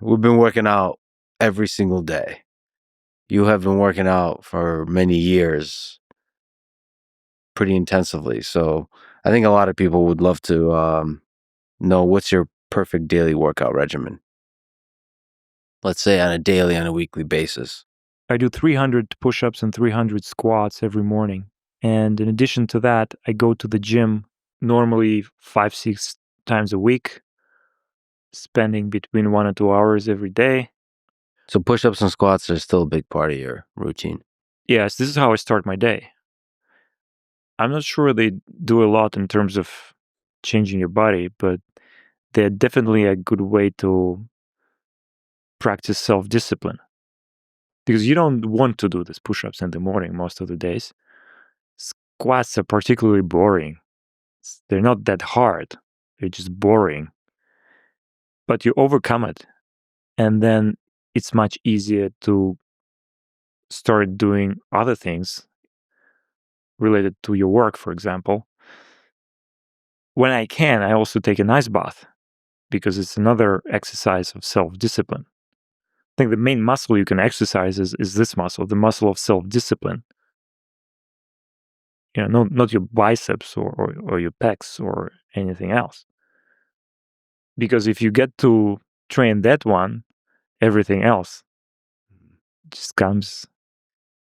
we've been working out every single day. You have been working out for many years pretty intensively. So I think a lot of people would love to know what's your perfect daily workout regimen. Let's say on a weekly basis. I do 300 push-ups and 300 squats every morning. And in addition to that, I go to the gym normally 5-6 times a week, spending between 1 and 2 hours every day. So push-ups and squats are still a big part of your routine. Yes, this is how I start my day. I'm not sure they do a lot in terms of changing your body, but they're definitely a good way to practice self-discipline. Because you don't want to do these push-ups in the morning most of the days. Squats are particularly boring. They're not that hard. They're just boring. But you overcome it. And then it's much easier to start doing other things related to your work, for example. When I can, I also take an ice bath because it's another exercise of self-discipline. I think the main muscle you can exercise is this muscle, the muscle of self-discipline. You know, not your biceps or your pecs or anything else. Because if you get to train that one, everything else just comes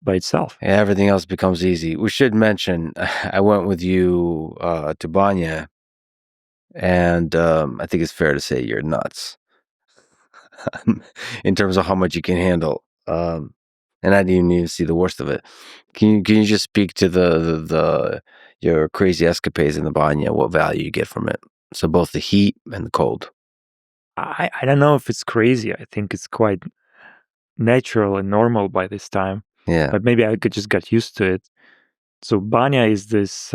by itself. Yeah, everything else becomes easy. We should mention, I went with you to Banya, and I think it's fair to say you're nuts in terms of how much you can handle. And I didn't even see the worst of it. Can you just speak to the your crazy escapades in the Banya, what value you get from it? So both the heat and the cold. I don't know if it's crazy. I think it's quite natural and normal by this time. Yeah. But maybe I could just get used to it. So banya is this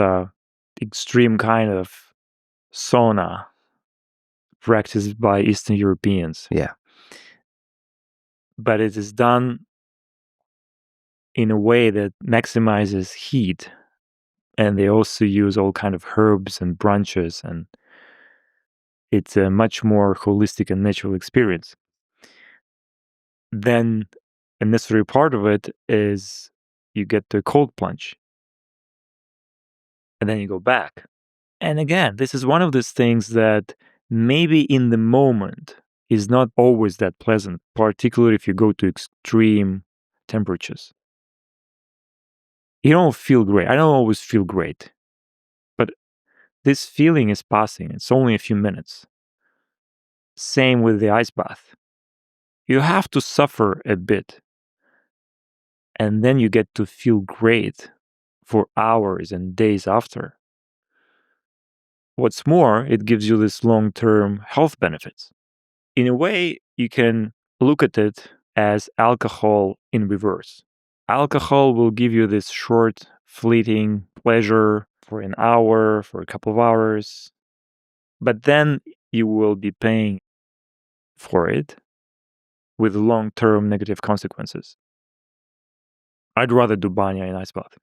extreme kind of sauna practiced by Eastern Europeans. Yeah. But it is done in a way that maximizes heat. And they also use all kind of herbs and branches, and it's a much more holistic and natural experience. Then a necessary part of it is you get the cold plunge. And then you go back. And again, this is one of those things that maybe in the moment is not always that pleasant, particularly if you go to extreme temperatures. You don't feel great. I don't always feel great. But this feeling is passing. It's only a few minutes. Same with the ice bath. You have to suffer a bit. And then you get to feel great for hours and days after. What's more, it gives you this long-term health benefits. In a way, you can look at it as alcohol in reverse. Alcohol will give you this short, fleeting pleasure for an hour, for a couple of hours, but then you will be paying for it with long-term negative consequences. I'd rather do banya in ice bath.